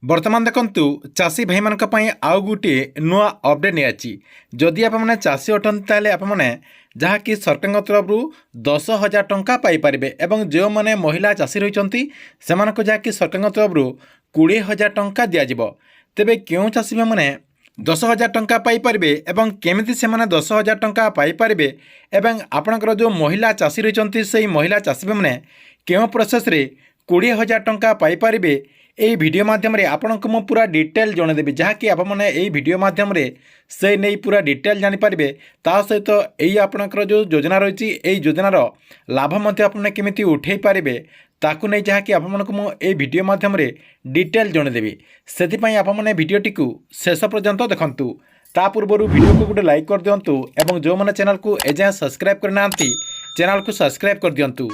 ବର୍ତ୍ତମାନ ଦେଖନ୍ତୁ ଚାଷୀ ଭାଇମାନଙ୍କ ପାଇଁ ଆଉ ଗୋଟିଏ ନୂଆ ଅପଡେଟ୍ ନେଇଆଛି। ଯଦି ଆପଣମାନେ ଚାଷୀ ଅଟନ୍ତି ତାହେଲେ ଆପଣମାନେ ଯାହାକି ସରକାରଙ୍କ ତରଫରୁ 10,000 ଟଙ୍କା ପାଇପାରିବେ ଏବଂ ଯେଉଁମାନେ ମହିଳା ଚାଷୀ ରହିଛନ୍ତି ସେମାନଙ୍କୁ ଯାହାକି ସରକାରଙ୍କ ତରଫରୁ 20,000 ଟଙ୍କା ଦିଆଯିବ। ତେବେ କେଉଁ ଚାଷୀ ଭାଇମାନେ 10,000 ଟଙ୍କା ପାଇପାରିବେ ଏବଂ କେମିତି ସେମାନେ 10,000 ଟଙ୍କା ପାଇପାରିବେ ଏବଂ ଆପଣଙ୍କର ଯେଉଁ ମହିଳା ଚାଷୀ ରହିଛନ୍ତି ସେହି ମହିଳା ଚାଷୀ ଭାଇମାନେ କେଉଁ ପ୍ରୋସେସ୍ରେ 20,000 ଟଙ୍କା ପାଇପାରିବେ ଏହି ଭିଡ଼ିଓ ମାଧ୍ୟମରେ ଆପଣଙ୍କୁ ମୁଁ ପୁରା ଡିଟେଲ୍ ଜଣାଇଦେବି, ଯାହାକି ଆପଣମାନେ ଏହି ଭିଡ଼ିଓ ମାଧ୍ୟମରେ ସେ ନେଇ ପୁରା ଡିଟେଲ୍ ଜାଣିପାରିବେ। ତା ସହିତ ଏହି ଆପଣଙ୍କର ଯେଉଁ ଯୋଜନା ରହିଛି ଏହି ଯୋଜନାର ଲାଭ ମଧ୍ୟ ଆପଣମାନେ କେମିତି ଉଠାଇ ପାରିବେ ତାକୁ ନେଇ ଯାହାକି ଆପଣମାନଙ୍କୁ ମୁଁ ଏହି ଭିଡ଼ିଓ ମାଧ୍ୟମରେ ଡିଟେଲ୍ ଜଣାଇଦେବି। ସେଥିପାଇଁ ଆପଣମାନେ ଭିଡ଼ିଓଟିକୁ ଶେଷ ପର୍ଯ୍ୟନ୍ତ ଦେଖନ୍ତୁ। ତା ପୂର୍ବରୁ ଭିଡ଼ିଓକୁ ଗୋଟେ ଲାଇକ୍ କରିଦିଅନ୍ତୁ ଏବଂ ଯେଉଁମାନେ ଚ୍ୟାନେଲକୁ ଏଯାଏଁ ସବସ୍କ୍ରାଇବ୍ କରିନାହାନ୍ତି ଚ୍ୟାନେଲକୁ ସବସ୍କ୍ରାଇବ୍ କରିଦିଅନ୍ତୁ।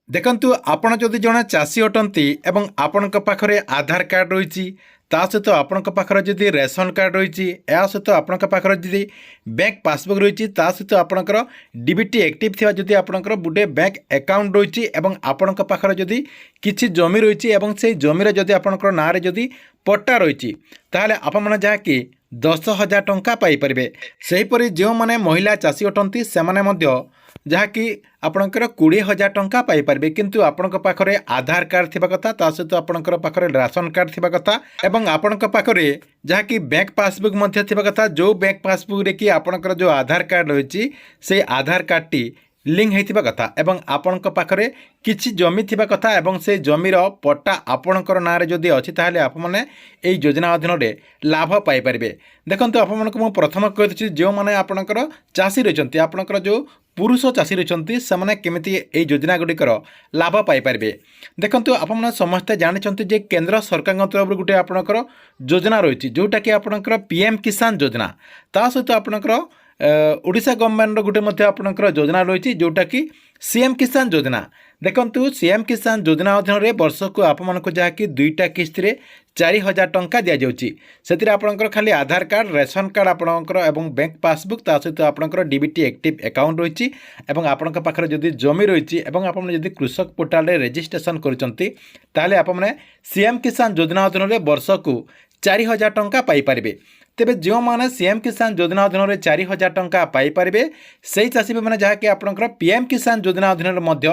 ଦେଖନ୍ତୁ, ଆପଣ ଯଦି ଜଣେ ଚାଷୀ ଅଟନ୍ତି ଏବଂ ଆପଣଙ୍କ ପାଖରେ ଆଧାର କାର୍ଡ଼ ରହିଛି, ତା ସହିତ ଆପଣଙ୍କ ପାଖରେ ଯଦି ରେସନ୍ କାର୍ଡ଼ ରହିଛି, ଏହା ସହିତ ଆପଣଙ୍କ ପାଖରେ ଯଦି ବ୍ୟାଙ୍କ ପାସବୁକ୍ ରହିଛି, ତା ସହିତ ଆପଣଙ୍କର ଡିବିଟି ଆକ୍ଟିଭ୍ ଥିବା ଯଦି ଆପଣଙ୍କର ଗୋଟେ ବ୍ୟାଙ୍କ ଆକାଉଣ୍ଟ ରହିଛି ଏବଂ ଆପଣଙ୍କ ପାଖରେ ଯଦି କିଛି ଜମି ରହିଛି ଏବଂ ସେହି ଜମିରେ ଯଦି ଆପଣଙ୍କର ନାଁରେ ଯଦି ପଟ୍ଟା ରହିଛି, ତାହେଲେ ଆପଣମାନେ ଯାହାକି 10,000 ଟଙ୍କା ପାଇପାରିବେ। ସେହିପରି ଯେଉଁମାନେ ମହିଳା ଚାଷୀ ଅଟନ୍ତି ସେମାନେ ମଧ୍ୟ ଯାହାକି ଆପଣଙ୍କର 20,000 ଟଙ୍କା ପାଇପାରିବେ। କିନ୍ତୁ ଆପଣଙ୍କ ପାଖରେ ଆଧାର କାର୍ଡ଼ ଥିବା କଥା, ତା ସହିତ ଆପଣଙ୍କର ପାଖରେ ରାସନ୍ କାର୍ଡ଼ ଥିବା କଥା ଏବଂ ଆପଣଙ୍କ ପାଖରେ ଯାହାକି ବ୍ୟାଙ୍କ ପାସବୁକ୍ ମଧ୍ୟ ଥିବା କଥା। ଯେଉଁ ବ୍ୟାଙ୍କ ପାସବୁକ୍ରେ କି ଆପଣଙ୍କର ଯେଉଁ ଆଧାର କାର୍ଡ଼ ରହିଛି ସେଇ ଆଧାର କାର୍ଡ଼ଟି ଲିଙ୍କ୍ ହୋଇଥିବା କଥା ଏବଂ ଆପଣଙ୍କ ପାଖରେ କିଛି ଜମି ଥିବା କଥା ଏବଂ ସେହି ଜମିର ପଟ୍ଟା ଆପଣଙ୍କର ନାଁରେ ଯଦି ଅଛି ତାହେଲେ ଆପଣମାନେ ଏହି ଯୋଜନା ଅଧୀନରେ ଲାଭ ପାଇପାରିବେ। ଦେଖନ୍ତୁ, ଆପଣମାନଙ୍କୁ ମୁଁ ପ୍ରଥମେ କହିଦେଉଛି ଯେଉଁମାନେ ଆପଣଙ୍କର ଚାଷୀ ରହିଛନ୍ତି, ଆପଣଙ୍କର ଯେଉଁ ପୁରୁଷ ଚାଷୀ ରହିଛନ୍ତି ସେମାନେ କେମିତି ଏହି ଯୋଜନା ଗୁଡ଼ିକର ଲାଭ ପାଇପାରିବେ। ଦେଖନ୍ତୁ, ଆପଣମାନେ ସମସ୍ତେ ଜାଣିଛନ୍ତି ଯେ କେନ୍ଦ୍ର ସରକାରଙ୍କ ତରଫରୁ ଗୋଟେ ଆପଣଙ୍କର ଯୋଜନା ରହିଛି ଯେଉଁଟାକି ଆପଣଙ୍କର PM କିଷାନ ଯୋଜନା। ତା ସହିତ ଆପଣଙ୍କର ଓଡ଼ିଶା ଗଭର୍ଣ୍ଣମେଣ୍ଟର ଗୋଟେ ମଧ୍ୟ ଆପଣଙ୍କର ଯୋଜନା ରହିଛି ଯେଉଁଟାକି CM କିଷାନ ଯୋଜନା। ଦେଖନ୍ତୁ, CM କିଷାନ ଯୋଜନା ଅଧୀନରେ ବର୍ଷକୁ ଆପଣମାନଙ୍କୁ ଯାହାକି 2ଟା କିସ୍ତିରେ 4,000 ଟଙ୍କା ଦିଆଯାଉଛି। ସେଥିରେ ଆପଣଙ୍କର ଖାଲି ଆଧାର କାର୍ଡ଼, ରେସନ୍ କାର୍ଡ଼ ଆପଣଙ୍କର ଏବଂ ବ୍ୟାଙ୍କ ପାସବୁକ୍, ତା ସହିତ ଆପଣଙ୍କର ଡିବିଟି ଆକ୍ଟିଭ୍ ଆକାଉଣ୍ଟ ରହିଛି ଏବଂ ଆପଣଙ୍କ ପାଖରେ ଯଦି ଜମି ରହିଛି ଏବଂ ଆପଣ ଯଦି କୃଷକ ପୋର୍ଟାଲରେ ରେଜିଷ୍ଟ୍ରେସନ୍ କରିଛନ୍ତି ତାହେଲେ ଆପଣମାନେ CM କିଷାନ ଯୋଜନା ଅଧୀନରେ ବର୍ଷକୁ 4,000 ଟଙ୍କା ପାଇପାରିବେ। ତେବେ ଯେଉଁମାନେ CM କିଷାନ ଯୋଜନା ଅଧୀନରେ 4,000 ଟଙ୍କା ପାଇପାରିବେ ସେହି ଚାଷୀମାନେ ଯାହାକି ଆପଣଙ୍କର PM କିଷାନ ଯୋଜନା ଅଧୀନରେ ମଧ୍ୟ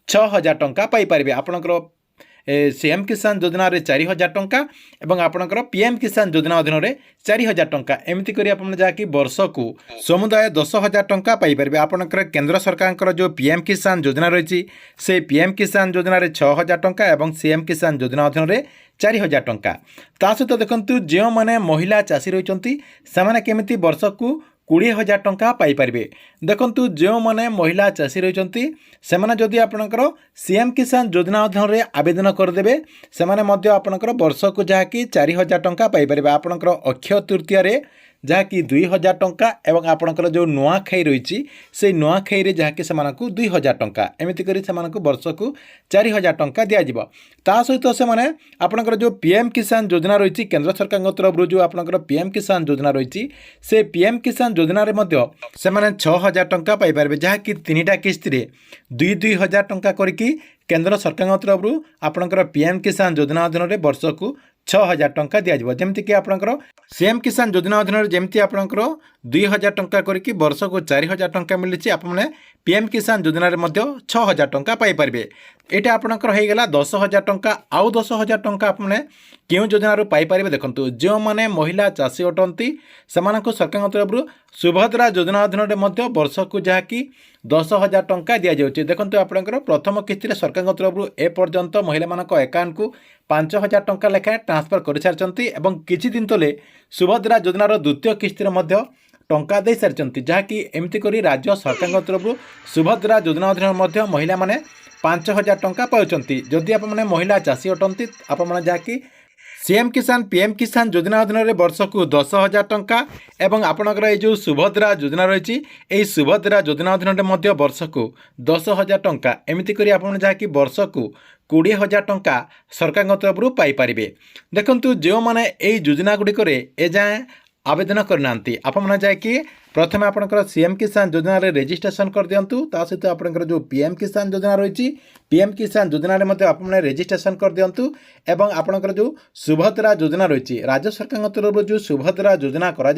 6,000 ଟଙ୍କା ପାଇପାରିବେ। ଆପଣଙ୍କର CM କିଷାନ ଯୋଜନାରେ 4,000 ଟଙ୍କା ଏବଂ ଆପଣଙ୍କର PM କିଷାନ ଯୋଜନା ଅଧୀନରେ 4,000 ଟଙ୍କା, ଏମିତି କରି ଆପଣ ଯାହାକି ବର୍ଷକୁ ସମୁଦାୟ 10,000 ଟଙ୍କା ପାଇପାରିବେ। ଆପଣଙ୍କର କେନ୍ଦ୍ର ସରକାରଙ୍କର ଯେଉଁ PM କିଷାନ ଯୋଜନା ରହିଛି ସେହି PM କିଷାନ ଯୋଜନାରେ 6,000 ଟଙ୍କା ଏବଂ CM କିଷାନ ଯୋଜନା ଅଧୀନରେ 4,000 ଟଙ୍କା। ତା ସହିତ ଦେଖନ୍ତୁ, ଯେଉଁମାନେ ମହିଳା ଚାଷୀ ରହିଛନ୍ତି ସେମାନେ କେମିତି ବର୍ଷକୁ 20,000 ଟଙ୍କା ପାଇପାରିବେ। ଦେଖନ୍ତୁ, ଯେଉଁମାନେ ମହିଳା ଚାଷୀ ରହିଛନ୍ତି ସେମାନେ ଯଦି ଆପଣଙ୍କର CM କିଷାନ ଯୋଜନା ଅଧୀନରେ ଆବେଦନ କରିଦେବେ ସେମାନେ ମଧ୍ୟ ଆପଣଙ୍କର ବର୍ଷକୁ ଯାହାକି 4,000 ଟଙ୍କା ପାଇପାରିବେ। ଆପଣଙ୍କର ଅକ୍ଷୟ ତୃତୀୟାରେ ଯାହାକି 2,000 ଟଙ୍କା ଏବଂ ଆପଣଙ୍କର ଯେଉଁ ନୂଆଖାଇ ରହିଛି ସେହି ନୂଆଖାଇରେ ଯାହାକି ସେମାନଙ୍କୁ 2,000 ଟଙ୍କା, ଏମିତି କରି ସେମାନଙ୍କୁ ବର୍ଷକୁ 4,000 ଟଙ୍କା ଦିଆଯିବ। ତା ସହିତ ସେମାନେ ଆପଣଙ୍କର ଯେଉଁ PM କିଷାନ ଯୋଜନା ରହିଛି କେନ୍ଦ୍ର ସରକାରଙ୍କ ତରଫରୁ ଯେଉଁ ଆପଣଙ୍କର PM କିଷାନ ଯୋଜନା ରହିଛି ସେ PM କିଷାନ ଯୋଜନାରେ ମଧ୍ୟ ସେମାନେ 6,000 ଟଙ୍କା ପାଇପାରିବେ, ଯାହାକି 3ଟା କିସ୍ତିରେ 2,000 ଟଙ୍କା କରିକି କେନ୍ଦ୍ର ସରକାରଙ୍କ ତରଫରୁ ଆପଣଙ୍କର PM କିଷାନ ଯୋଜନା ଅଧୀନରେ ବର୍ଷକୁ 6,000 ଟଙ୍କା ଦିଆଯିବ। ଯେମିତିକି ଆପଣଙ୍କର CM କିଷାନ ଯୋଜନା ଅଧୀନରେ ଯେମିତି ଆପଣଙ୍କର 2,000 ଟଙ୍କା କରିକି ବର୍ଷକୁ 4,000 ଟଙ୍କା ମିଳିଛି, ଆପଣମାନେ PM କିଷାନ ଯୋଜନାରେ ମଧ୍ୟ 6,000 ଟଙ୍କା ପାଇପାରିବେ। ଏଇଟା ଆପଣଙ୍କର ହେଇଗଲା 10,000 ଟଙ୍କା। ଆଉ 10,000 ଟଙ୍କା ଆପଣମାନେ କେଉଁ ଯୋଜନାରୁ ପାଇପାରିବେ? ଦେଖନ୍ତୁ, ଯେଉଁମାନେ ମହିଳା ଚାଷୀ ଅଟନ୍ତି ସେମାନଙ୍କୁ ସରକାରଙ୍କ ତରଫରୁ ସୁଭଦ୍ରା ଯୋଜନା ଅଧୀନରେ ମଧ୍ୟ ବର୍ଷକୁ ଯାହାକି 10,000 ଟଙ୍କା ଦିଆଯାଉଛି। ଦେଖନ୍ତୁ, ଆପଣଙ୍କର ପ୍ରଥମ କିସ୍ତିରେ ସରକାରଙ୍କ ତରଫରୁ ଏପର୍ଯ୍ୟନ୍ତ ମହିଳାମାନଙ୍କ ଆକାଉଣ୍ଟକୁ 5,000 ଟଙ୍କା ଲେଖାଏଁ ଟ୍ରାନ୍ସଫର୍ କରିସାରିଛନ୍ତି ଏବଂ କିଛି ଦିନ ତଳେ ସୁଭଦ୍ରା ଯୋଜନାର ଦ୍ୱିତୀୟ କିସ୍ତିରେ ମଧ୍ୟ ଟଙ୍କା ଦେଇସାରିଛନ୍ତି, ଯାହାକି ଏମିତି କରି ରାଜ୍ୟ ସରକାରଙ୍କ ତରଫରୁ ସୁଭଦ୍ରା ଯୋଜନା ଅଧୀନରେ ମଧ୍ୟ ମହିଳାମାନେ 5,000 ଟଙ୍କା ପାଉଛନ୍ତି। ଯଦି ଆପଣମାନେ ମହିଳା ଚାଷୀ ଅଟନ୍ତି ଆପଣମାନେ ଯାହାକି CM କିଷାନ PM କିଷାନ ଯୋଜନା ଅଧୀନରେ ବର୍ଷକୁ 10,000 ଟଙ୍କା ଏବଂ ଆପଣଙ୍କର এই ଯେଉଁ ସୁଭଦ୍ରା ଯୋଜନା ରହିଛି ଏହି ସୁଭଦ୍ରା ଯୋଜନା ଅଧୀନରେ ମଧ୍ୟ ବର୍ଷକୁ 10,000 ଟଙ୍କା, ଏମିତି କରି ଆପଣ ଯାହାକି ବର୍ଷକୁ 20,000 ଟଙ୍କା ସରକାରଙ୍କ ତରଫରୁ ପାଇପାରିବେ। ଦେଖନ୍ତୁ, ଯେଉଁମାନେ ଏହି ଯୋଜନା ଗୁଡ଼ିକରେ ଏଯାଏଁ आवेदन करना आपने जाकि प्रथम आपंकर सीएम किसान योजना रेजिस्ट्रेशन कर दिंतु ता सहित आपंकर जो पीएम किसान योजना रही पीएम किसान योजन आपने रेजिस्ट्रेशन कर दिंतु एवं आपंकर जो सुभद्रा योजना रही राज्य सरकार तरफ जो सुभद्रा योजना कर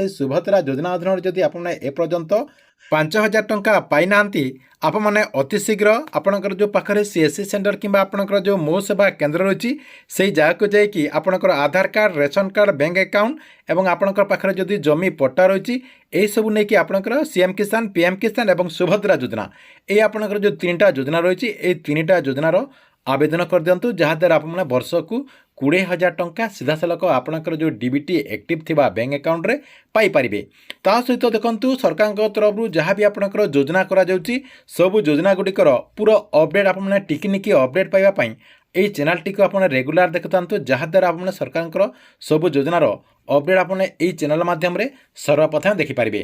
सुभद्रा योजना अधीन जदि आपने एपर्यंत 5,000 टंका पाई ना आप मैंने अति शीघ्र आपणकर जो पाखे सीएससी सेंटर कि आपणकर जो मो सेवा केन्द्र रही से जगह को जाकि आपणकर Aadhaar card ration card bank account एवं आपणकर पाखे जदि जमी पट्टा रही यही सब नहीं कि आपणकर सीएम किसान पीएम किसान एवं सुभद्रा योजना ये आपणकर जो 3टा योजना रही ये 3टा योजनार आवेदन कर दिंतु जहाद्वारा आप वर्ष को 20,000 टंका सीधा सलख आपणकर जो डीबीटी एक्टिव थिबा बैंक अकाउंट रे पाई परिबे। ता सहित देखंतु सरकार तरफ जहाँ भी आपणकर योजना करा जाउची सब योजना गुड़िकर पूरा अपडेट आपने टिकिनिकी अपडेट पाइबा पई एई चैनल टी को आपने रेगुलर देखतांतु जहाद्वारा आपने सरकार सब योजनार अपडेट आपने एई चैनल माध्यम रे सर्वप्रथम देखि परिबे।